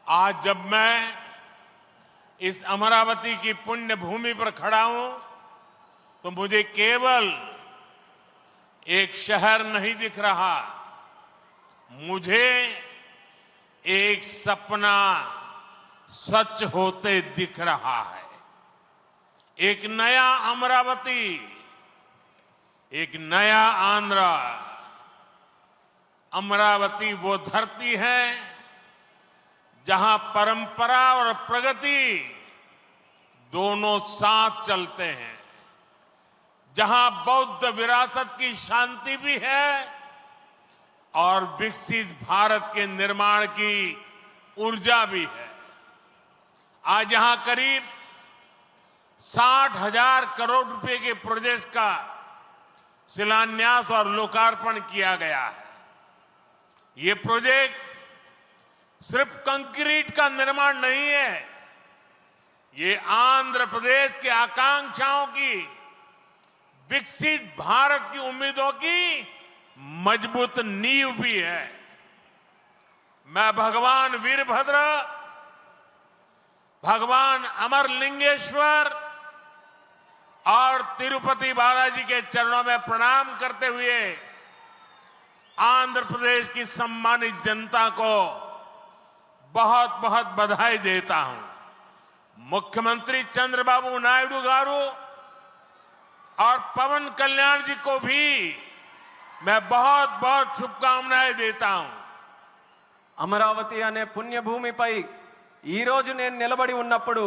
आज जब मैं इस अमरावती की पुण्य भूमि पर खड़ा हूं तो मुझे केवल एक शहर नहीं दिख रहा, मुझे एक सपना सच होते दिख रहा है। एक नया अमरावती, एक नया आंध्र। अमरावती वो धरती है जहां परंपरा और प्रगति दोनों साथ चलते हैं, जहां बौद्ध विरासत की शांति भी है और विकसित भारत के निर्माण की ऊर्जा भी है। आज यहां करीब 60,000 करोड़ रुपए के प्रोजेक्ट का शिलान्यास और लोकार्पण किया गया है। ये प्रोजेक्ट सिर्फ कंक्रीट का निर्माण नहीं है, ये आंध्र प्रदेश की आकांक्षाओं की, विकसित भारत की उम्मीदों की मजबूत नींव भी है। मैं भगवान वीरभद्र, भगवान अमरलिंगेश्वर और तिरुपति बालाजी के चरणों में प्रणाम करते हुए आंध्र प्रदेश की सम्मानित जनता को बहुत बहुत बधाई देता हूं। मुख्यमंत्री चंद्रबाबू नायडू गारू और पवन कल्याण जी को भी मैं बहुत बहुत शुभकामनाएं देता हूं। అమరావతి అనే పుణ్యభూమిపై ఈ రోజు నేను నిలబడి ఉన్నప్పుడు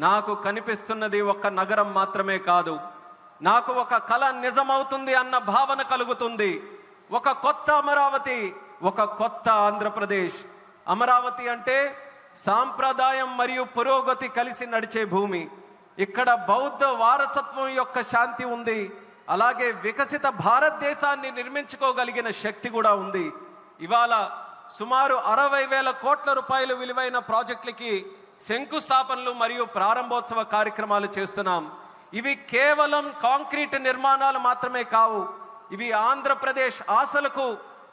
నాకు కనిపిస్తున్నది ఒక నగరం మాత్రమే కాదు, నాకు ఒక కల నిజమవుతుంది అన్న భావన కలుగుతుంది। ఒక కొత్త అమరావతి, ఒక కొత్త ఆంధ్రప్రదేశ్। అమరావతి అంటే సాంప్రదాయం మరియు పురోగతి కలిసి నడిచే భూమి। ఇక్కడ బౌద్ధ వారసత్వం యొక్క శాంతి ఉంది, అలాగే వికసిత భారతదేశాన్ని నిర్మించుకోగలిగిన శక్తి కూడా ఉంది। ఇవాళ సుమారు 60,000 కోట్ల రూపాయల విలువైన ప్రాజెక్టులకి శంకుస్థాపనలు మరియు ప్రారంభోత్సవ కార్యక్రమాలు చేస్తున్నాం। ఇవి కేవలం కాంక్రీట్ నిర్మాణాలు మాత్రమే కావు, ఇవి ఆంధ్రప్రదేశ్ ఆశలకు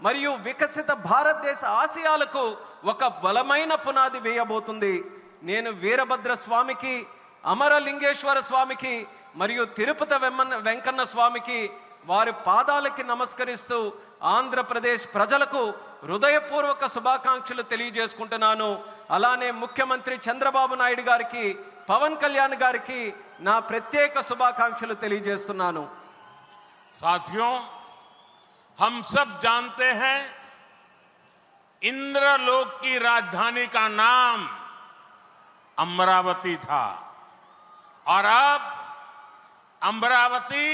మరియు వికసిత భారతదేశ ఆశయాలకు ఒక బలమైన పునాది వేయబోతుంది। నేను వీరభద్ర స్వామికి, అమరలింగేశ్వర స్వామికి మరియు తిరుపతి వెంకన్న స్వామికి వారి పాదాలకి నమస్కరిస్తూ ఆంధ్రప్రదేశ్ ప్రజలకు హృదయపూర్వక శుభాకాంక్షలు తెలియజేసుకుంటున్నాను। అలానే ముఖ్యమంత్రి చంద్రబాబు నాయుడు గారికి, పవన్ కళ్యాణ్ గారికి నా ప్రత్యేక శుభాకాంక్షలు తెలియజేస్తున్నాను। साथियों, हम सब जानते हैं इंद्रलोक की राजधानी का नाम अमरावती था और अब अमरावती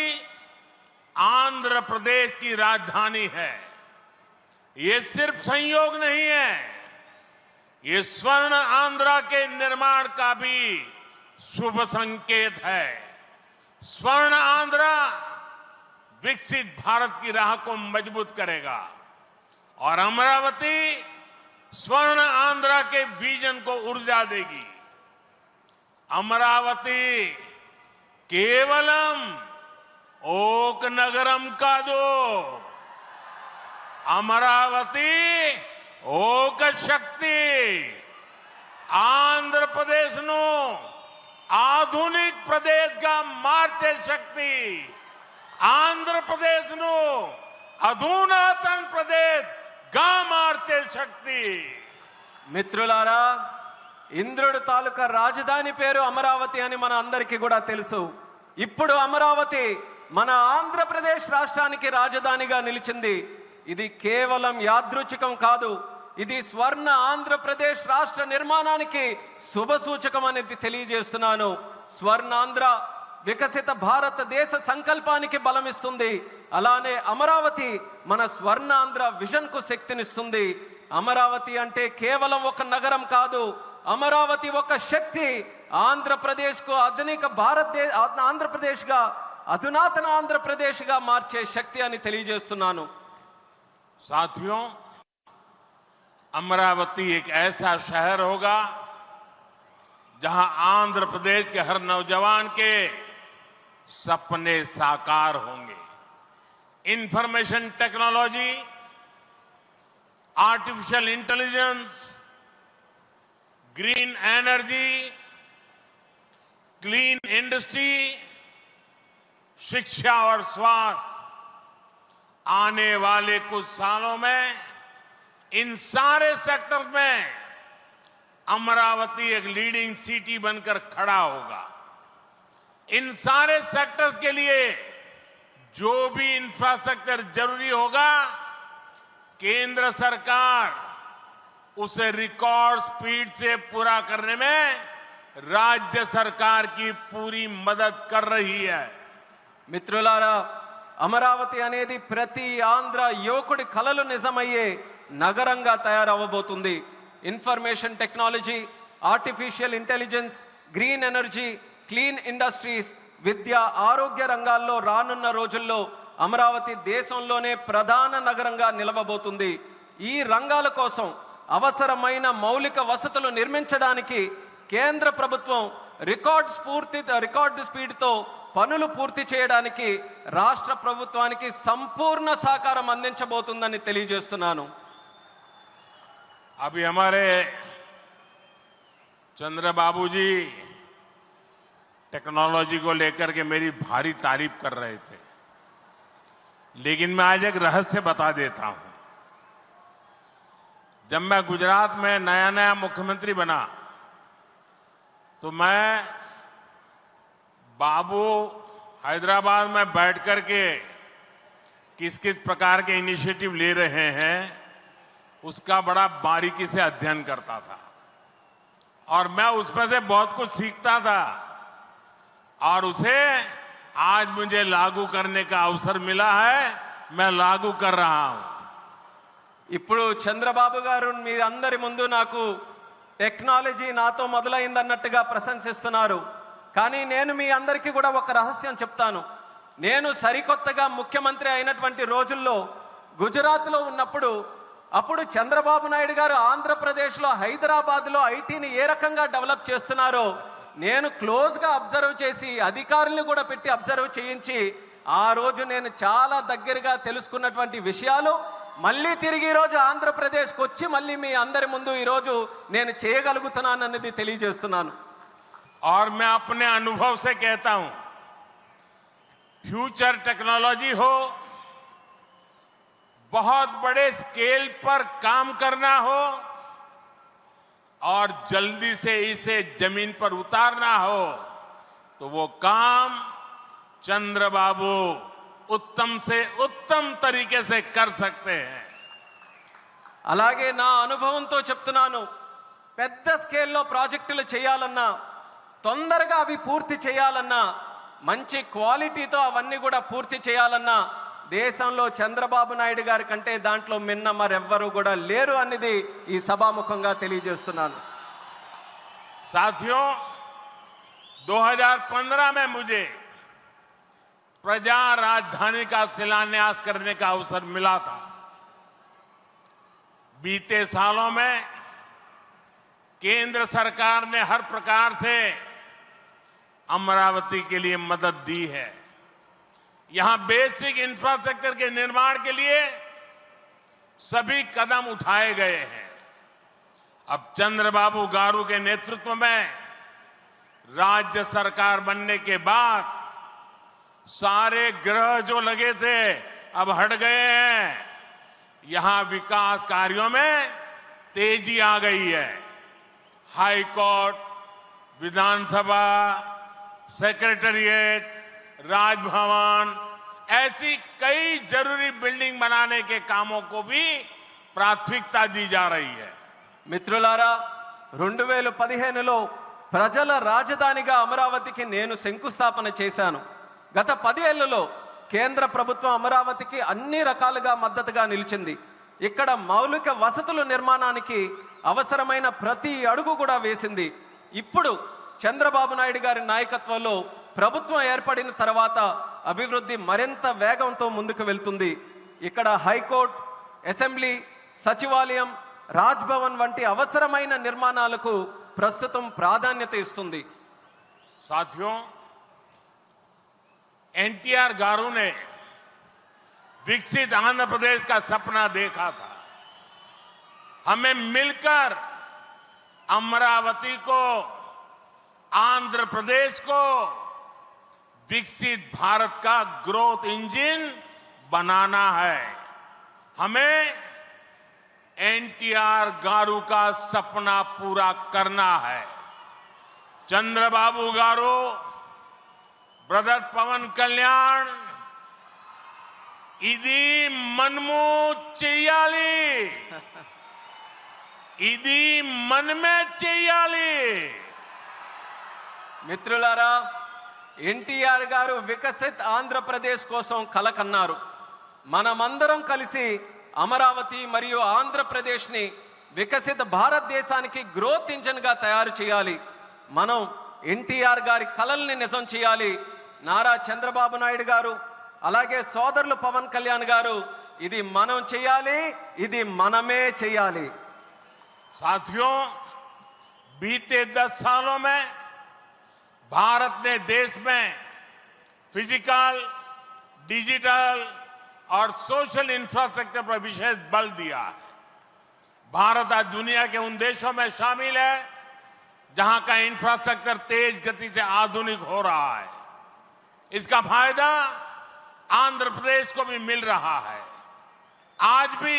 आंध्र प्रदेश की राजधानी है। ये सिर्फ संयोग नहीं है, ये स्वर्ण आंध्रा के निर्माण का भी शुभ संकेत है। स्वर्ण आंध्रा विकसित भारत की राह को मजबूत करेगा और अमरावती स्वर्ण आंध्रा के विजन को ऊर्जा देगी। अमरावती केवलम ओक नगरम का दो, अमरावती ओक शक्ति आंध्र प्रदेश नो आधुनिक प्रदेश का मार्चे शक्ति, आंध्र प्रदेश नो अधुनातन प्रदेश గా మార్చే శక్తి। మిత్రులారా, ఇంద్రుడు తాలూకా రాజధాని పేరు అమరావతి అని మన అందరికీ కూడా తెలుసు। ఇప్పుడు అమరావతి మన ఆంధ్రప్రదేశ్ రాష్ట్రానికి రాజధానిగా నిలిచింది। ఇది కేవలం యాదృచ్ఛికం కాదు, ఇది స్వర్ణ ఆంధ్రప్రదేశ్ రాష్ట్ర నిర్మాణానికి శుభ సూచకం అనేది తెలియజేస్తున్నాను। స్వర్ణాంధ్ర వికసిత భారతదేశ సంకల్పానికి బలమిస్తుంది, అలానే అమరావతి మన స్వర్ణాంధ్ర విజన్ కు శక్తినిస్తుంది। అమరావతి అంటే కేవలం ఒక నగరం కాదు, అమరావతి ఒక శక్తి। ఆంధ్రప్రదేశ్ కు ఆధునిక ఆంధ్రప్రదేశ్ గా, అధునాతన ఆంధ్రప్రదేశ్ గా మార్చే శక్తి అని తెలియజేస్తున్నాను। साथियों, अमरावती एक ऐसा शहर होगा जहां आंध्र प्रदेश के हर नौजवान के सपने साकार होंगे। Information technology, artificial intelligence, green energy, clean industry, शिक्षा और स्वास्थ्य, आने वाले कुछ सालों में इन सारे सेक्टर्स में अमरावती एक लीडिंग सिटी बनकर खड़ा होगा। इन सारे सेक्टर्स के लिए जो भी इंफ्रास्ट्रक्चर जरूरी होगा, केंद्र सरकार उसे रिकॉर्ड स्पीड से पूरा करने में राज्य सरकार की पूरी मदद कर रही है। మిత్రులారా, అమరావతి అనేది ప్రతి ఆంధ్ర యువకుడి కలలు నిజమయ్యే నగరంగా తయారవబోతుంది. Information technology, artificial intelligence, green energy, clean industries, విద్య, ఆరోగ్య రంగాల్లో రానున్న రోజుల్లో అమరావతి దేశంలోనే ప్రధాన నగరంగా నిలవబోతుంది. ఈ రంగాల కోసం అవసరమైన మౌలిక వసతులు నిర్మించడానికి కేంద్ర ప్రభుత్వం రికార్డు స్పీడ్తో పనులు పూర్తి చేయడానికి రాష్ట్ర ప్రభుత్వానికి సంపూర్ణ సహకారం అందించబోతుందని తెలియజేస్తున్నాను. अभी हमारे चंद्रबाबू जी टेक्नोलॉजी को लेकर के मेरी भारी तारीफ कर रहे थे, लेकिन मैं आज एक रहस्य बता देता हूं। जब मैं गुजरात में नया मुख्यमंत्री बना तो मैं बाबू हैदराबाद में बैठ करके किस किस प्रकार के इनिशिएटिव ले रहे हैं उसका बड़ा बारीकी से अध्ययन करता था और मैं उसमें से बहुत कुछ सीखता था और उसे आज मुझे लागू करने का अवसर मिला है। मैं लागू कर रहा हूं। ఇప్పుడు చంద్రబాబు గారు మీ అందరి ముందు నాకు టెక్నాలజీ నాతో మొదలైందన్నట్టుగా ప్రశంసిస్తున్నారు. కానీ నేను మీ అందరికీ కూడా ఒక రహస్యం చెప్తాను. నేను సరికొత్తగా ముఖ్యమంత్రి అయినటువంటి రోజుల్లో గుజరాత్లో ఉన్నప్పుడు అప్పుడు చంద్రబాబు నాయుడు గారు ఆంధ్రప్రదేశ్లో హైదరాబాద్లో ఐటీని ఏ రకంగా డెవలప్ చేస్తున్నారో నేను క్లోజ్గా అబ్జర్వ్ చేసి అధికారులను కూడా పెట్టి అబ్జర్వ్ చేయించి ఆ రోజు నేను చాలా దగ్గరగా తెలుసుకున్నటువంటి విషయాలు మళ్ళీ తిరిగి ఈరోజు ఆంధ్రప్రదేశ్కి వచ్చి మళ్ళీ మీ అందరి ముందు ఈరోజు నేను చేయగలుగుతున్నానన్నది తెలియజేస్తున్నాను. और मैं अपने अनुभव से कहता हूं, फ्यूचर टेक्नोलॉजी हो, बहुत बड़े स्केल पर काम करना हो और जल्दी से इसे जमीन पर उतारना हो तो वो काम चंद्रबाबू उत्तम से उत्तम तरीके से कर सकते हैं. అలాగే నా అనుభవంతో చెప్తున్నాను, పెద్ద స్కేల్లో ప్రాజెక్టులు చేయాలన్నా తొందరగా అవి పూర్తి చేయాలన్నా మంచి క్వాలిటీతో అవన్నీ కూడా పూర్తి చేయాలన్నా దేశంలో చంద్రబాబు నాయుడు గారి కంటే దాంట్లో మిన్న మరెవ్వరూ కూడా లేరు అన్నది ఈ సభాముఖంగా తెలియజేస్తున్నాను. साथियों, 2015 में मुझे प्रजा राजधानी का शिलान्यास करने का अवसर मिला था. बीते सालों में केंद्र सरकार ने हर प्रकार से अमरावती के लिए मदद दी है. यहां बेसिक इंफ्रास्ट्रक्चर के निर्माण के लिए सभी कदम उठाए गए हैं. अब चंद्रबाबू गारू के नेतृत्व में राज्य सरकार बनने के बाद सारे ग्रह जो लगे थे अब हट गए हैं. यहां विकास कार्यों में तेजी आ गई है. हाई कोर्ट, विधानसभा, सेक्रेटेरिएट, राजभवन, ऐसी कई जरूरी बिल्डिंग बनाने के कामों को भी प्राथमिकता दी जा रही है. మిత్రులారా, 2015లో ప్రజల రాజధానిగా అమరావతికి నేను శంకుస్థాపన చేశాను. గత 10 ఏళ్లలో కేంద్ర ప్రభుత్వం అమరావతికి అన్ని రకాలుగా మద్దతుగా నిలిచింది. ఇక్కడ మౌలిక వసతుల నిర్మాణానికి అవసరమైన ప్రతి అడుగు కూడా వేసింది. ఇప్పుడు చంద్రబాబు నాయుడు గారి నాయకత్వంలో ప్రభుత్వం ఏర్పడిన తర్వాత అభివృద్ధి మరింత వేగంతో ముందుకు వెళ్తుంది. ఇక్కడ హైకోర్టు, అసెంబ్లీ, సచివాలయం, రాజ్భవన్ వంటి అవసరమైన నిర్మాణాలకు ప్రస్తుతం ప్రాధాన్యత ఇస్తుంది. साथियों, एनटीआर गारू ने विकसित आंध्र प्रदेश का सपना देखा था. हमें मिलकर अमरावती को, आंध्र प्रदेश को विकसित भारत का ग्रोथ इंजन बनाना है। हमें एनटीआर गारू का सपना पूरा करना है। चंद्रबाबू गारू, ब्रदर पवन कल्याण, इदी मनमू చెయ్యాలి, ఇది మనమే చెయ్యాలి। మిత్రులారా, ఎన్టీఆర్ గారు వికసిత్ ఆంధ్రప్రదేశ్ కోసం కలకన్నారు. మనమందరం కలిసి అమరావతి మరియు ఆంధ్రప్రదేశ్ని వికసిత భారతదేశానికి గ్రోత్ ఇంజన్గా తయారు చేయాలి. మనం ఎన్టీఆర్ గారి కలల్ని నిజం చేయాలి. నారా చంద్రబాబు నాయుడు గారు, అలాగే సోదరులు పవన్ కళ్యాణ్ గారు, ఇది మనం చేయాలి, ఇది మనమే చేయాలి। साथियों, बीते 10 सालों में भारत ने देश में फिजिकल, डिजिटल और सोशल इंफ्रास्ट्रक्चर पर विशेष बल दिया है। भारत आज दुनिया के उन देशों में शामिल है जहां का इंफ्रास्ट्रक्चर तेज गति से आधुनिक हो रहा है। इसका फायदा आंध्र प्रदेश को भी मिल रहा है। आज भी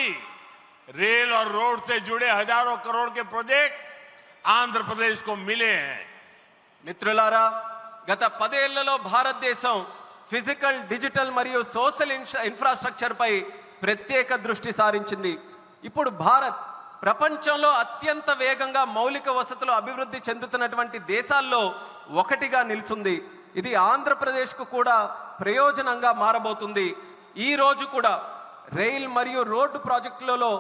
रेल और रोड से जुड़े हजारों करोड़ के प्रोजेक्ट आंध्र प्रदेश को मिले हैं। మిత్రులారా, గత 10 ఏళ్లలో భారతదేశం ఫిజికల్, డిజిటల్ మరియు సోషల్ ఇన్ఫ్రాస్ట్రక్చర్ పై ప్రత్యేక దృష్టి సారించింది. ఇప్పుడు భారత్ ప్రపంచంలో అత్యంత వేగంగా మౌలిక వసతులు అభివృద్ధి చెందుతున్నటువంటి దేశాల్లో ఒకటిగా నిలుచుంది. ఇది ఆంధ్రప్రదేశ్కు కూడా ప్రయోజనంగా మారబోతుంది. ఈ రోజు కూడా రైల్ మరియు రోడ్డు ప్రాజెక్టులలో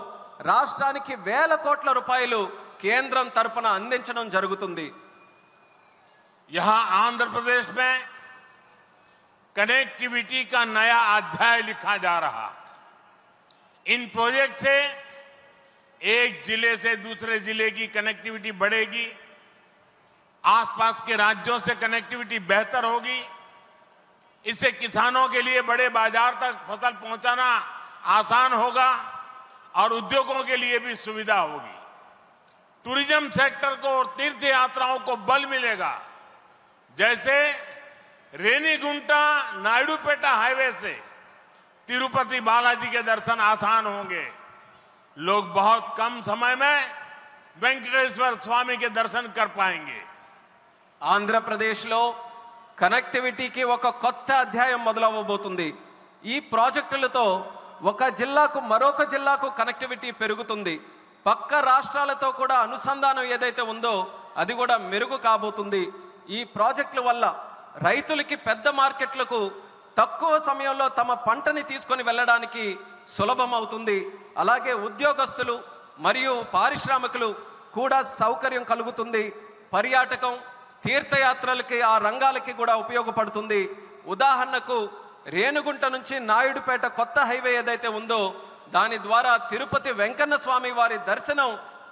రాష్ట్రానికి వేల కోట్ల రూపాయలు కేంద్రం తరపున అందించడం జరుగుతుంది. यहां आंध्र प्रदेश में कनेक्टिविटी का नया अध्याय लिखा जा रहा है। इन प्रोजेक्ट से एक जिले से दूसरे जिले की कनेक्टिविटी बढ़ेगी, आसपास के राज्यों से कनेक्टिविटी बेहतर होगी। इससे किसानों के लिए बड़े बाजार तक फसल पहुंचाना आसान होगा और उद्योगों के लिए भी सुविधा होगी। टूरिज्म सेक्टर को और तीर्थ यात्राओं को बल मिलेगा। जैसे रेनीगुंटा नायडूपेटा हाईवे से तिरुपति बालाजी के दर्शन आसान होंगे। लोग बहुत कम समय में वेंकटेश्वर स्वामी के दर्शन कर पाएंगे। ఆంధ్రప్రదేశ్లో కనెక్టివిటీకి ఒక కొత్త అధ్యాయం మొదలవబోతుంది. ఈ ప్రాజెక్టులతో ఒక జిల్లాకు మరొక జిల్లాకు కనెక్టివిటీ పెరుగుతుంది. పక్క రాష్ట్రాలతో కూడా అనుసంధానం ఏదైతే ఉందో అది కూడా మెరుగు కాబోతుంది. ఈ ప్రాజెక్టుల వల్ల రైతులకి పెద్ద మార్కెట్లకు తక్కువ సమయంలో తమ పంటని తీసుకొని వెళ్ళడానికి సులభం అవుతుంది. అలాగే ఉద్యోగస్తులు మరియు పారిశ్రామికులు కూడా సౌకర్యం కలుగుతుంది. పర్యాటకం, తీర్థయాత్రలకి, ఆ రంగాలకి కూడా ఉపయోగపడుతుంది. ఉదాహరణకు రేణుగుంట నుంచి నాయుడుపేట కొత్త హైవే ఏదైతే ఉందో దాని ద్వారా తిరుపతి వెంకన్న స్వామి వారి దర్శనం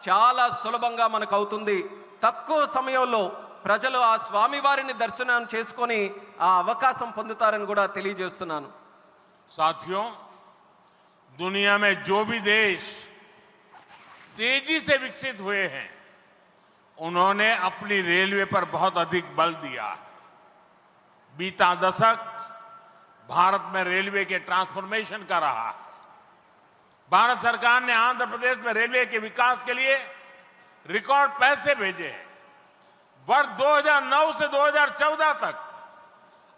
చాలా సులభంగా మనకు అవుతుంది. తక్కువ సమయంలో ప్రజలు ఆ స్వామి వారిని దర్శనం చేసుకొని ఆ అవకాశం పొందుతారని కూడా తెలియజేస్తున్నాను. साथियों, दुनिया में जो भी देश तेजी से विकसित हुए हैं उन्होंने अपनी रेलवे पर बहुत अधिक बल दिया है। बीता दशक भारत में रेलवे के ट्रांसफॉर्मेशन का रहा है। भारत सरकार ने आंध्र प्रदेश में रेलवे के विकास के लिए रिकॉर्ड पैसे भेजे हैं। वर्ष 2009 से 2014 तक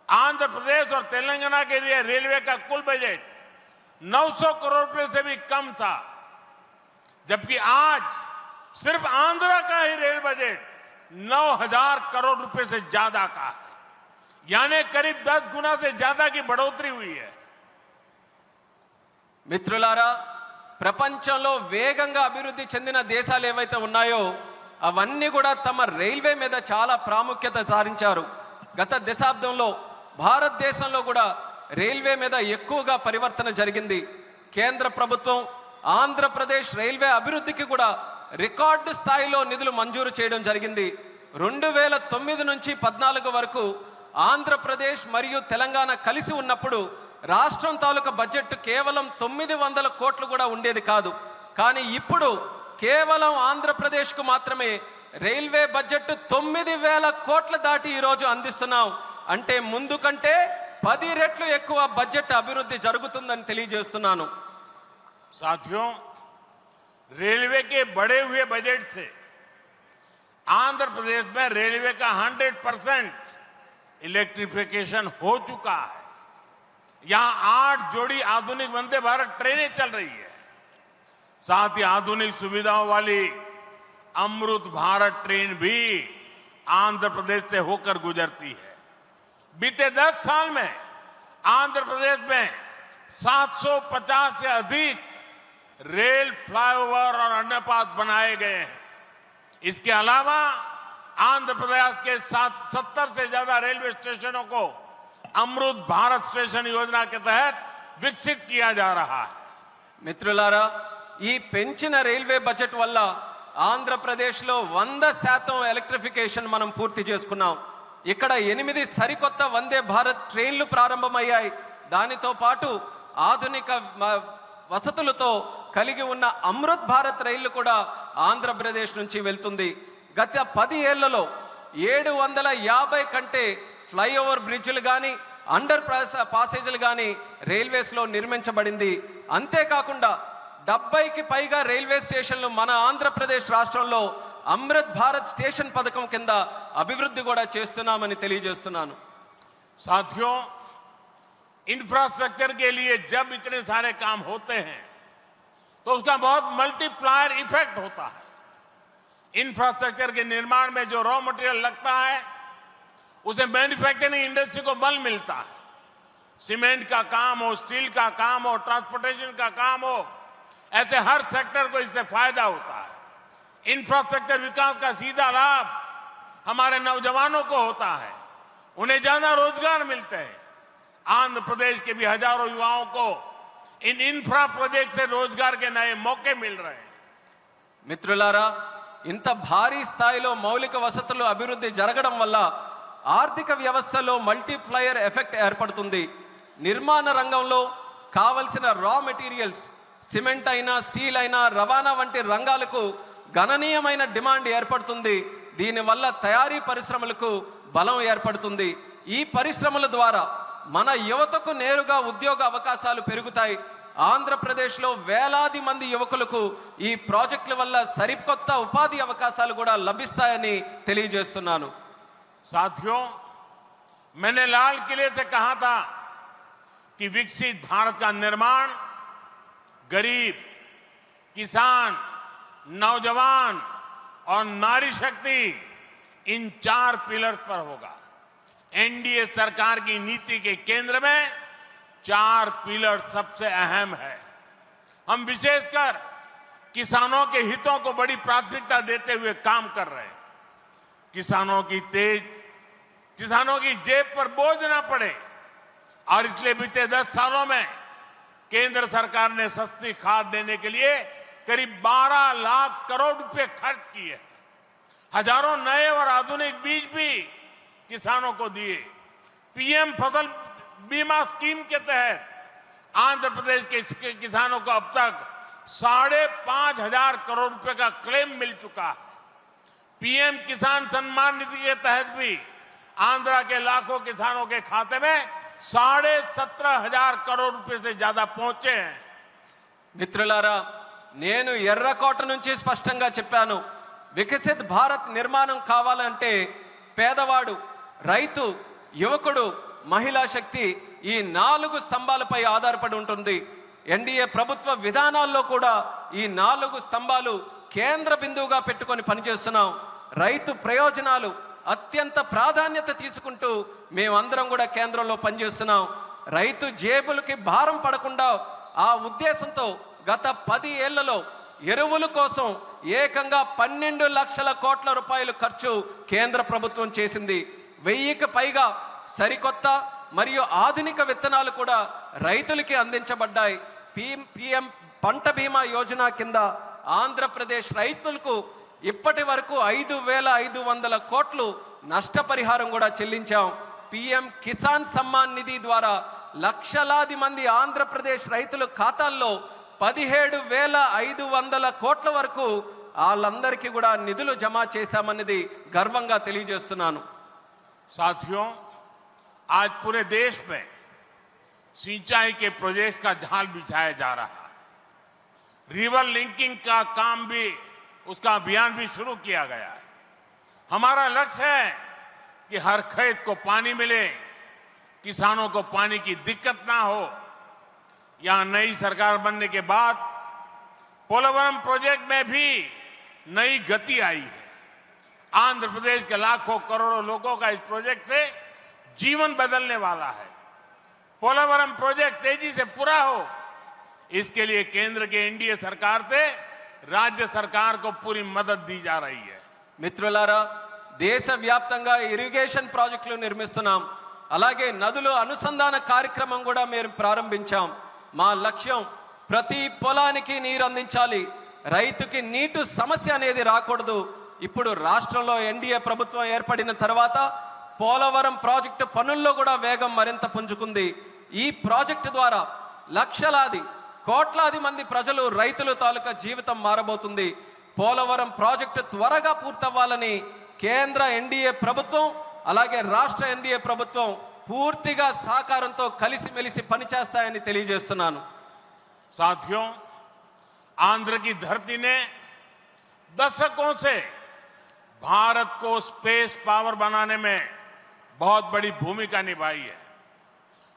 आंध्र प्रदेश और तेलंगाना के लिए रेलवे का कुल बजट 900 करोड़ रुपए से भी कम था, जबकि आज सिर्फ आंध्र का ही रेल बजट 9000 करोड़ रुपए से ज्यादा का है, यानी करीब 10 गुना से ज्यादा की बढ़ोतरी हुई है। మిత్రులారా, ప్రపంచంలో వేగంగా అభివృద్ధి చెందిన దేశాలు ఏవైతే ఉన్నాయో అవన్నీ కూడా తమ రైల్వే మీద చాలా ప్రాముఖ్యత సారించారు. గత దశాబ్దంలో భారతదేశంలో కూడా రైల్వే మీద ఎక్కువగా పరివర్తన జరిగింది. కేంద్ర ప్రభుత్వం ఆంధ్రప్రదేశ్ రైల్వే అభివృద్ధికి కూడా రికార్డు స్థాయిలో నిధులు మంజూరు చేయడం జరిగింది. 2009 నుంచి 14 వరకు ఆంధ్రప్రదేశ్ మరియు తెలంగాణ కలిసి ఉన్నప్పుడు రాష్ట్రం తాలూకా బడ్జెట్ కేవలం 900 కోట్లు కూడా ఉండేది కాదు. కానీ ఇప్పుడు కేవలం ఆంధ్రప్రదేశ్కు మాత్రమే రైల్వే బడ్జెట్ 9,000 కోట్ల దాటి ఈరోజు అందిస్తున్నాం. అంటే ముందు కంటే 10 రెట్లు ఎక్కువ బడ్జెట్ అభివృద్ధి జరుగుతుందని తెలియజేస్తున్నాను. साथियों, रेलवे के बढ़े हुए बजट से आंध्र प्रदेश में रेलवे का 100% इलेक्ट्रिफिकेशन हो चुका है। यहां 8 जोड़ी आधुनिक वंदे भारत ट्रेनें चल रही है। साथ ही आधुनिक सुविधाओं वाली अमृत भारत ट्रेन भी आंध्र प्रदेश से होकर गुजरती है। बीते 10 साल में आंध्र प्रदेश में 750 से अधिक रेल फ्लाईओवर और अंडरपास बनाए गए हैं। इसके अलावा आंध्र प्रदेश के 70 से ज्यादा रेलवे स्टेशनों को अमृत भारत स्टेशन योजना के तहत विकसित किया जा रहा है। మిత్రులారా, ఈ పెంచిన రైల్వే బడ్జెట్ వల్ల ఆంధ్రప్రదేశ్లో 100% ఎలక్ట్రిఫికేషన్ మనం పూర్తి చేసుకున్నాం. ఇక్కడ 8 సరికొత్త వందే భారత్ ట్రైన్లు ప్రారంభమయ్యాయి. దానితో పాటు ఆధునిక వసతులతో కలిగి ఉన్న అమృత్ భారత్ రైళ్లు కూడా ఆంధ్రప్రదేశ్ నుంచి వెళ్తుంది. గత 10 ఏళ్లలో 750 కంటే ఫ్లైఓవర్ బ్రిడ్జ్లు కానీ అండర్ పాసేజీలు కానీ రైల్వేస్లో నిర్మించబడింది. అంతేకాకుండా 70కి పైగా రైల్వే స్టేషన్లు మన ఆంధ్రప్రదేశ్ రాష్ట్రంలో అమృత్ భారత్ స్టేషన్ పథకం కింద అభివృద్ధి కూడా చేస్తున్నామని తెలియజేస్తున్నాను. साथियों, इंफ्रास्ट्रक्चर के लिए जब इतने सारे काम होते हैं तो उसका बहुत मल्टीप्लायर इफेक्ट होता है। इंफ्रास्ट्रक्चर के निर्माण में जो रॉ मटेरियल लगता है उसे मैन्युफैक्चरिंग इंडस्ट्री को बल मिलता है। सीमेंट का काम हो, स्टील का काम हो, ट्रांसपोर्टेशन का काम हो, ऐसे हर सेक्टर को इससे फायदा होता है। इंफ्रास्ट्रक्चर विकास का सीधा लाभ हमारे नौजवानों को होता है, उन्हें ज्यादा रोजगार मिलते हैं। आंध्र प्रदेश के भी हजारों युवाओं को इन इंफ्रा प्रोजेक्ट से रोजगार के नए मौके मिल रहे हैं। మిత్రులారా, ఇంత భారీ స్థాయిలో మౌలిక వసతులు అభివృద్ధి జరగడం వల్ల ఆర్థిక వ్యవస్థలో మల్టీప్లయర్ ఎఫెక్ట్ ఏర్పడుతుంది. నిర్మాణ రంగంలో కావలసిన రా మెటీరియల్స్, సిమెంట్ అయినా, స్టీల్ అయినా, రవాణా వంటి రంగాలకు గణనీయమైన డిమాండ్ ఏర్పడుతుంది. దీనివల్ల తయారీ పరిశ్రమలకు బలం ఏర్పడుతుంది. ఈ పరిశ్రమల ద్వారా మన యువతకు నేరుగా ఉద్యోగ అవకాశాలు పెరుగుతాయి. ఆంధ్రప్రదేశ్లో వేలాది మంది యువకులకు ఈ ప్రాజెక్టుల వల్ల సరికొత్త ఉపాధి అవకాశాలు కూడా లభిస్తాయని తెలియజేస్తున్నాను. साथियों, मैंने लाल किले से कहा था कि विकसित भारत का निर्माण गरीब, किसान, नौजवान और नारी शक्ति इन 4 पिलर्स पर होगा। एनडीए सरकार की नीति के केंद्र में 4 पिलर सबसे अहम है। हम विशेषकर किसानों के हितों को बड़ी प्राथमिकता देते हुए काम कर रहे हैं। किसानों की जेब पर बोझ ना पड़े और इसलिए बीते 10 सालों में केंद्र सरकार ने सस्ती खाद देने के लिए करीब 12 लाख करोड़ रुपए खर्च किए। हजारों नए और आधुनिक बीज भी किसानों को दिए। पीएम फसल बीमा स्कीम के तहत आंध्र प्रदेश के किसानों को अब तक 5,500 करोड़ रुपए का क्लेम मिल चुका है। पीएम किसान सम्मान निधि के तहत भी आंध्र के लाखों किसानों के खाते में 17,500 करोड़ रुपए से ज्यादा पहुंचे हैं। మిత్రులారా, నేను ఎర్రకోట నుంచి స్పష్టంగా చెప్పాను, వికసిత్ భారత్ నిర్మాణం కావాలంటే పేదవాడు, రైతు, యువకుడు, మహిళా శక్తి ఈ 4 స్తంభాలపై ఆధారపడి ఉంటుంది. ఎన్డీఏ ప్రభుత్వ విధానాల్లో కూడా ఈ 4 స్తంభాలు కేంద్ర బిందువుగా పెట్టుకొని పనిచేస్తున్నాం. రైతు ప్రయోజనాలు అత్యంత ప్రాధాన్యత తీసుకుంటూ మేమందరం కూడా కేంద్రంలో పనిచేస్తున్నాం. రైతు జేబులకి భారం పడకుండా ఆ ఉద్దేశంతో గత 10 ఏళ్లలో ఎరువుల కోసం ఏకంగా 12 లక్షల కోట్ల రూపాయలు ఖర్చు కేంద్ర ప్రభుత్వం చేసింది. 1000కి పైగా సరికొత్త మరియు ఆధునిక విత్తనాలు కూడా రైతులకి అందించబడ్డాయి. పీఎం పంట బీమా యోజన కింద ఆంధ్రప్రదేశ్ రైతులకు ఇప్పటి వరకు 5,500 కోట్లు నష్టపరిహారం కూడా చెల్లించాం. పీఎం కిసాన్ సమ్మాన్ నిధి ద్వారా లక్షలాది మంది ఆంధ్రప్రదేశ్ రైతుల ఖాతాల్లో 17,500 కోట్ల వరకు వాళ్ళందరికీ కూడా నిధులు జమ చేశామన్నది గర్వంగా తెలియజేస్తున్నాను. साथियों, आज पूरे देश में सिंचाई के प्रोजेक्ट्स का जाल बिछाया जा रहा है। रिवर लिंकिंग का काम भी, उसका अभियान भी शुरू किया गया है। हमारा लक्ष्य है कि हर खेत को पानी मिले, किसानों को पानी की दिक्कत ना हो। यहां नई सरकार बनने के बाद पोलवरम प्रोजेक्ट में भी नई गति आई है। आंध्र प्रदेश के लाखों करोड़ों लोगों का इस प्रोजेक्ट से जीवन बदलने वाला है। पोलवरम प्रोजेक्ट तेजी से पूरा हो, इसके लिए केंद्र के एनडीए सरकार से राज्य सरकार को पूरी मदद दी जा रही है। మిత్రులారా, దేశవ్యాప్తంగా ఇరిగేషన్ ప్రాజెక్టులు నిర్మిస్తున్నాం. అలాగే నదుల అనుసంధాన కార్యక్రమం కూడా మేము ప్రారంభించాం. మా లక్ష్యం ప్రతి పొలానికి నీరు అందించాలి, రైతుకి నీటి సమస్య అనేది రాకూడదు. ఇప్పుడు రాష్ట్రంలో ఎన్డీఏ ప్రభుత్వం ఏర్పడిన తర్వాత పోలవరం ప్రాజెక్టు పనుల్లో కూడా వేగం మరింత పుంజుకుంది. ఈ ప్రాజెక్టు ద్వారా లక్షలాది కోట్లాది మంది ప్రజలు, రైతుల తాలూకా జీవితం మారబోతుంది. పోలవరం ప్రాజెక్టు త్వరగా పూర్తవ్వాలని కేంద్ర ఎన్డీఏ ప్రభుత్వం అలాగే రాష్ట్ర ఎన్డీఏ ప్రభుత్వం పూర్తిగా సహకారంతో కలిసిమెలిసి పనిచేస్తాయని తెలియజేస్తున్నాను. साथियों, आंध्र की धरती ने दशकों से भारत को स्पेस पावर बनाने में बहुत बड़ी भूमिका निभाई है।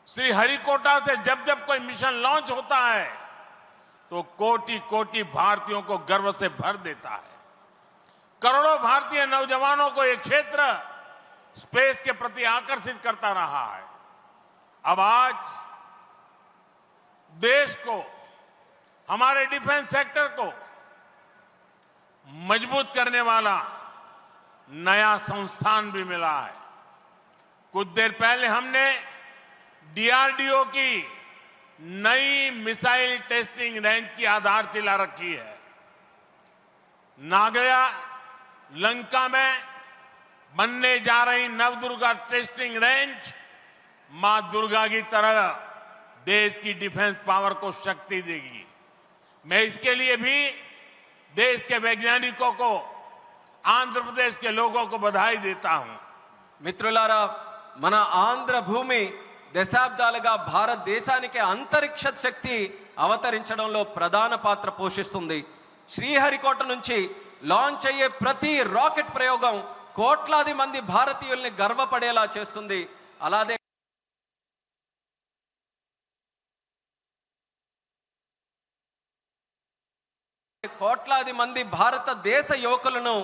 श्री हरिकोटा से जब जब कोई मिशन लॉन्च होता है तो कोटि कोटि भारतीयों को गर्व से भर देता है। करोड़ों भारतीय नौजवानों को यह क्षेत्र स्पेस के प्रति आकर्षित करता रहा है। अब आज देश को, हमारे डिफेंस सेक्टर को मजबूत करने वाला नया संस्थान भी मिला है। कुछ देर पहले हमने डीआरडीओ की नई मिसाइल टेस्टिंग रेंज की आधारशिला रखी है। नागया लंका में बनने जा रही नवदुर्गा टेस्टिंग रेंज मां दुर्गा की तरह देश की डिफेंस पावर को शक्ति देगी। मैं इसके लिए भी देश के वैज्ञानिकों को, आंध्र प्रदेश के लोगों को बधाई देता हूं। మిత్రులారా, మన ఆంధ్ర భూమి దశాబ్దాలుగా భారతదేశానికి అంతరిక్ష శక్తి అవతరించడంలో ప్రధాన పాత్ర పోషిస్తుంది. శ్రీహరికోట నుంచి లాంచ్ అయ్యే ప్రతి రాకెట్ ప్రయోగం కోట్లాది మంది భారతీయుల్ని గర్వపడేలా చేస్తుంది. అలాగే కోట్లాది మంది భారతదేశ యువకులను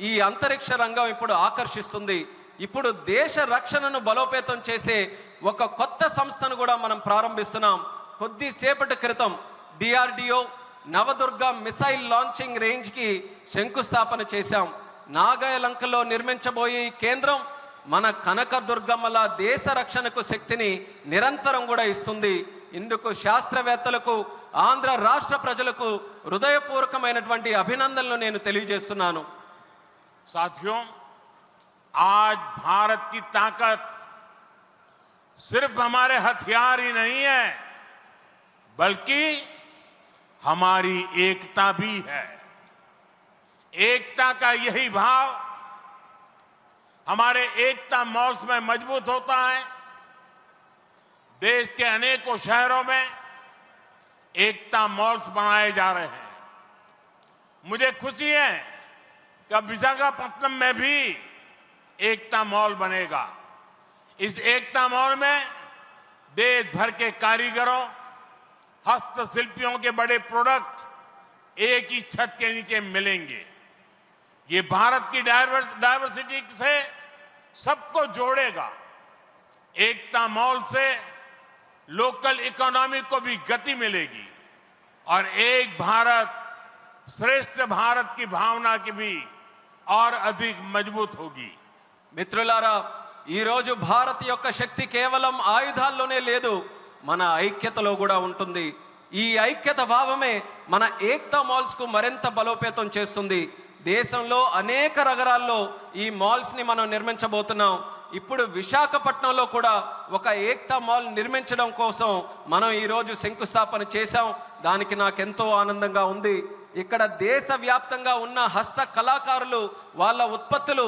ఈ అంతరిక్ష రంగం ఇప్పుడు ఆకర్షిస్తుంది. ఇప్పుడు దేశ రక్షణను బలోపేతం చేసే ఒక కొత్త సంస్థను కూడా మనం ప్రారంభిస్తున్నాం. కొద్దిసేపటి క్రితం DRDO Navadurga missile launching range కి శంకుస్థాపన చేశాం. నాగాయలంకలో నిర్మించబోయే ఈ కేంద్రం మన కనకదుర్గమ్మల దేశ రక్షణకు శక్తిని నిరంతరం కూడా ఇస్తుంది. ఇందుకు శాస్త్రవేత్తలకు, ఆంధ్ర రాష్ట్ర ప్రజలకు హృదయపూర్వకమైనటువంటి అభినందనలు నేను తెలియజేస్తున్నాను. साथियों, आज भारत की ताकत सिर्फ हमारे हथियार ही नहीं है, बल्कि हमारी एकता भी है। एकता का यही भाव हमारे एकता मॉल्स में मजबूत होता है। देश के अनेकों शहरों में एकता मॉल्स बनाए जा रहे हैं। मुझे खुशी है कि अब विशाखापट्टनम में भी एकता मॉल बनेगा। इस एकता मॉल में देश भर के कारीगरों, हस्तशिल्पियों के बड़े प्रोडक्ट एक ही छत के नीचे मिलेंगे। ये भारत की डायवर्सिटी से सबको जोड़ेगा। एकता मॉल से लोकल इकोनॉमी को भी गति मिलेगी और एक भारत श्रेष्ठ भारत की भावना की भी और अधिक मजबूत होगी। మిత్రులారా, ఈ రోజు భారత్ యొక్క శక్తి కేవలం ఆయుధాల్లోనే లేదు, మన ఐక్యతలో కూడా ఉంటుంది. ఈ ఐక్యత భావమే మన ఏక్తా మాల్స్ కు మరింత బలోపేతం చేస్తుంది. దేశంలో అనేక నగరాల్లో ఈ మాల్స్ ని మనం నిర్మించబోతున్నాం. ఇప్పుడు విశాఖపట్నంలో కూడా ఒక ఏక్తా మాల్ నిర్మించడం కోసం మనం ఈ రోజు శంకుస్థాపన చేశాం. దానికి నాకెంతో ఆనందంగా ఉంది. ఇక్కడ దేశవ్యాప్తంగా ఉన్న హస్త కళాకారులు వాళ్ళ ఉత్పత్తులు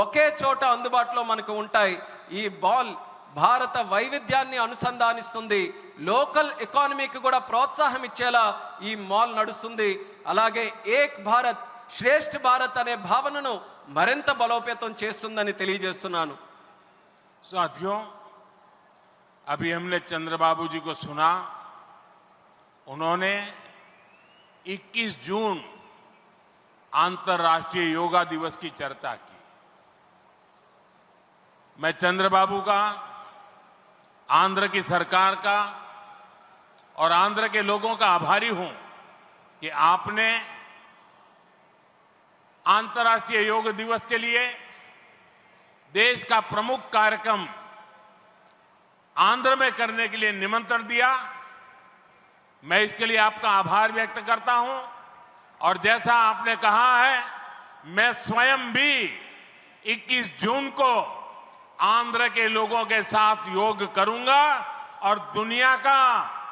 ఒకే చోట అందుబాటులో మనకు ఉంటాయి. ఈ బాల్ భారత వైవిధ్యాన్ని అనుసంధానిస్తుంది, లోకల్ ఎకానమీకి కూడా ప్రోత్సాహం ఇచ్చేలా ఈ మాల్ నడుస్తుంది. అలాగే ఏక్ భారత్ శ్రేష్ఠ భారత్ అనే భావనను మరింత బలోపేతం చేస్తుందని తెలియజేస్తున్నాను. साथियों, अभी हमने चंद्रबाबू जी को सुना. उन्होंने 21 जून अंतर्राष्ट्रीय योगा दिवस की चर्चा की. मैं चंद्रबाबू का, आंध्र की सरकार का और आंध्र के लोगों का आभारी हूं कि आपने अंतर्राष्ट्रीय योग दिवस के लिए देश का प्रमुख कार्यक्रम आंध्र में करने के लिए निमंत्रण दिया. मैं इसके लिए आपका आभार व्यक्त करता हूं. और जैसा आपने कहा है, मैं स्वयं भी 21 जून को आंध्र के लोगों के साथ योग करूंगा और दुनिया का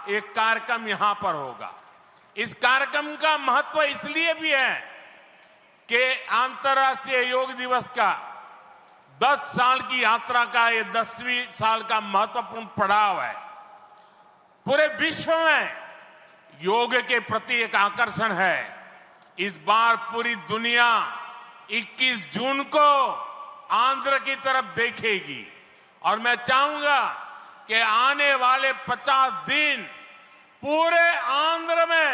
एक कार्यक्रम यहां पर होगा. इस कार्यक्रम का महत्व इसलिए भी है कि अंतर्राष्ट्रीय योग दिवस का 10 साल की यात्रा का ये 10वीं साल का महत्वपूर्ण पड़ाव है. पूरे विश्व में योग के प्रति एक आकर्षण है. इस बार पूरी दुनिया 21 जून को आंध्र की तरफ देखेगी और मैं चाहूंगा कि आने वाले 50 दिन पूरे आंध्र में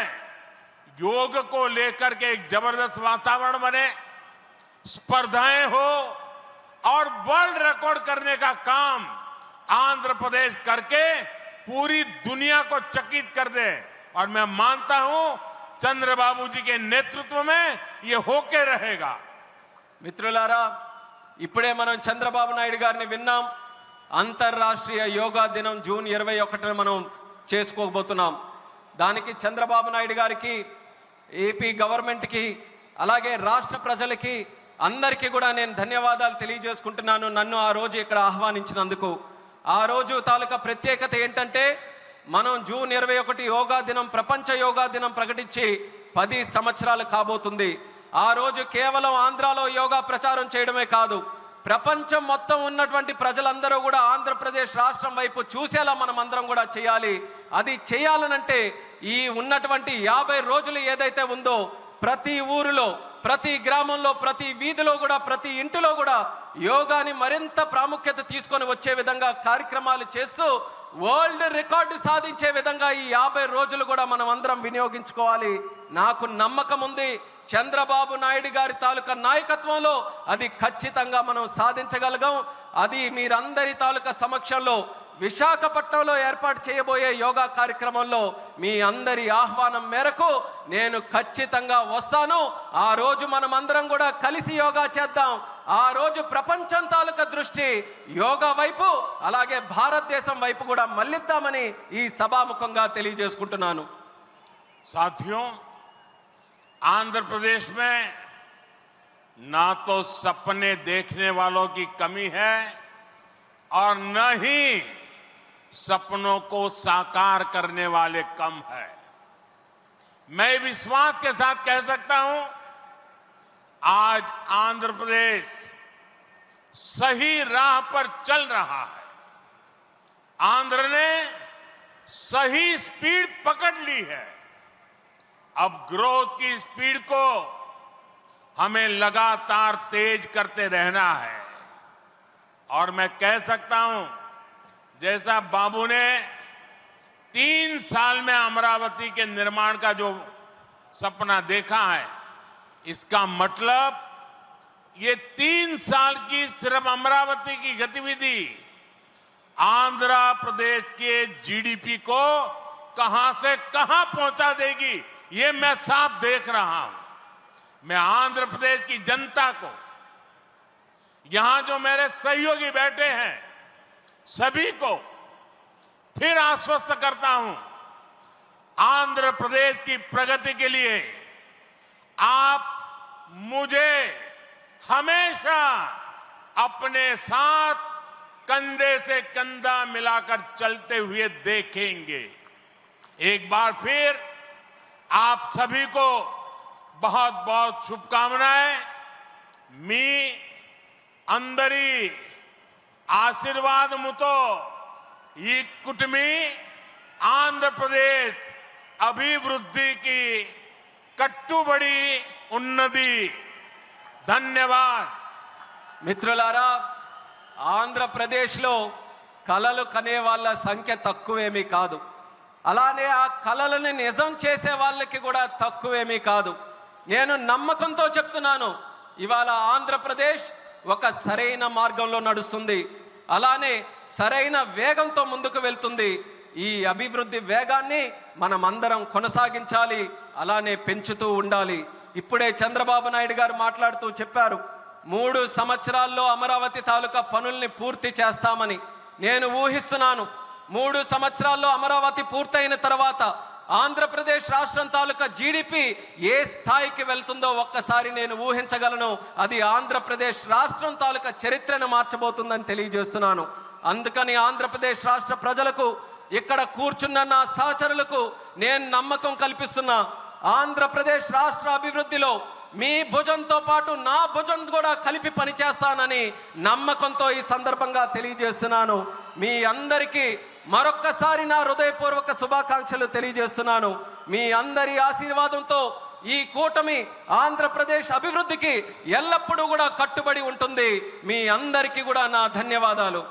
योग को लेकर के एक जबरदस्त वातावरण बने, स्पर्धाएं हो और वर्ल्ड रिकॉर्ड करने का काम आंध्र प्रदेश करके पूरी दुनिया को चकित कर दे. और मैं मानता हूं चंद्रबाबू जी के नेतृत्व में ये होके रहेगा. మిత్రులారా, ఇప్పుడే మనం చంద్రబాబు నాయుడు గారిని విన్నాం. అంతర్రాష్ట్రీయ యోగా దినం జూన్ 21న మనం చేసుకోబోతున్నాం. దానికి చంద్రబాబు నాయుడు గారికి, ఏపీ గవర్నమెంట్కి, అలాగే రాష్ట్ర ప్రజలకి అందరికీ కూడా నేను ధన్యవాదాలు తెలియజేసుకుంటున్నాను నన్ను ఆ రోజు ఇక్కడ ఆహ్వానించినందుకు. ఆ రోజు తాలూకా ప్రత్యేకత ఏంటంటే, మనం జూన్ 21 యోగా దినం, ప్రపంచ యోగా దినం ప్రకటించి 10 సంవత్సరాలు కాబోతుంది. ఆ రోజు కేవలం ఆంధ్రాలో యోగా ప్రచారం చేయడమే కాదు, ప్రపంచం మొత్తం ఉన్నటువంటి ప్రజలందరూ కూడా ఆంధ్రప్రదేశ్ రాష్ట్రం వైపు చూసేలా మనం అందరం కూడా చేయాలి. అది చేయాలనంటే ఈ ఉన్నటువంటి 50 రోజులు ఏదైతే ఉందో, ప్రతి ఊరిలో, ప్రతి గ్రామంలో, ప్రతి వీధిలో కూడా, ప్రతి ఇంటిలో కూడా యోగాని మరింత ప్రాముఖ్యత తీసుకొని వచ్చే విధంగా కార్యక్రమాలు చేస్తూ వరల్డ్ రికార్డు సాధించే విధంగా ఈ 50 రోజులు కూడా మనం అందరం వినియోగించుకోవాలి. నాకు నమ్మకం ఉంది, చంద్రబాబు నాయుడు గారి తాలూకా నాయకత్వంలో అది ఖచ్చితంగా మనం సాధించగలగాం. అది మీరందరి తాలూకా సమక్షంలో విశాఖపట్నంలో ఏర్పాటు చేయబోయే యోగా కార్యక్రమంలో మీ అందరి ఆహ్వానం మేరకు నేను ఖచ్చితంగా వస్తాను. ఆ రోజు మనం అందరం కూడా కలిసి యోగా చేద్దాం. ఆ రోజు ప్రపంచం తాలూకా దృష్టి యోగా వైపు, అలాగే భారతదేశం వైపు కూడా మళ్ళిద్దామని ఈ సభాముఖంగా తెలియజేసుకుంటున్నాను. साथियों, आंध्र प्रदेश में ना तो सपने देखने वालों की कमी है और न ही सपनों को साकार करने वाले कम है. मैं विश्वास के साथ कह सकता हूं, आज आंध्र प्रदेश सही राह पर चल रहा है. आंध्र ने सही स्पीड पकड़ ली है. अब ग्रोथ की स्पीड को हमें लगातार तेज करते रहना है. और मैं कह सकता हूं, जैसा बाबू ने 3 साल में अमरावती के निर्माण का जो सपना देखा है, इसका मतलब ये 3 साल की सिर्फ अमरावती की गतिविधि आंध्र प्रदेश के जीडीपी को कहां से कहां पहुंचा देगी, ये मैं साफ देख रहा हूं. मैं आंध्र प्रदेश की जनता को, यहां जो मेरे सहयोगी बैठे हैं, सभी को फिर आश्वस्त करता हूं, आंध्र प्रदेश की प्रगति के लिए आप मुझे हमेशा अपने साथ कंधे से कंधा मिलाकर चलते हुए देखेंगे. एक बार फिर आप सभी को बहुत बहुत शुभकामनाएं। मी अंदरी ఆశీర్వాదముతో ఈ కుటుంబీ ఆంధ్రప్రదేశ్ అభివృద్ధికి కట్టుబడి ఉన్నది. ధన్యవాద్. మిత్రులారా, ఆంధ్రప్రదేశ్లో కలలు కనే వాళ్ళ సంఖ్య తక్కువేమీ కాదు. అలానే ఆ కలలను నిజం చేసే వాళ్ళకి కూడా తక్కువేమీ కాదు. నేను నమ్మకంతో చెప్తున్నాను, ఇవాళ ఆంధ్రప్రదేశ్ ఒక సరైన మార్గంలో నడుస్తుంది. అలానే సరైన వేగంతో ముందుకు వెళ్తుంది. ఈ అభివృద్ధి వేగాన్ని మనం అందరం కొనసాగించాలి, అలానే పెంచుతూ ఉండాలి. ఇప్పుడే చంద్రబాబు నాయుడు గారు మాట్లాడుతూ చెప్పారు, 3 సంవత్సరాల్లో అమరావతి తాలూకా పనుల్ని పూర్తి చేస్తామని. నేను ఊహిస్తున్నాను, 3 సంవత్సరాల్లో అమరావతి పూర్తయిన తర్వాత ఆంధ్రప్రదేశ్ రాష్ట్రం తాలూకా జీడిపి ఏ స్థాయికి వెళ్తుందో ఒక్కసారి నేను ఊహించగలను. అది ఆంధ్రప్రదేశ్ రాష్ట్రం తాలూకా చరిత్రను మార్చబోతుందని తెలియజేస్తున్నాను. అందుకని ఆంధ్రప్రదేశ్ రాష్ట్ర ప్రజలకు, ఇక్కడ కూర్చున్న నా సహచరులకు నేను నమ్మకం కల్పిస్తున్నా, ఆంధ్రప్రదేశ్ రాష్ట్ర అభివృద్ధిలో మీ భుజంతో పాటు నా భుజం కూడా కలిపి పనిచేస్తానని నమ్మకంతో ఈ సందర్భంగా తెలియజేస్తున్నాను. మీ అందరికీ మరొక్కసారి నా హృదయపూర్వక శుభాకాంక్షలు తెలియజేస్తున్నాను. మీ అందరి ఆశీర్వాదంతో ఈ కూటమి ఆంధ్రప్రదేశ్ అభివృద్ధికి ఎల్లప్పుడూ కూడా కట్టుబడి ఉంటుంది. మీ అందరికీ కూడా నా ధన్యవాదాలు.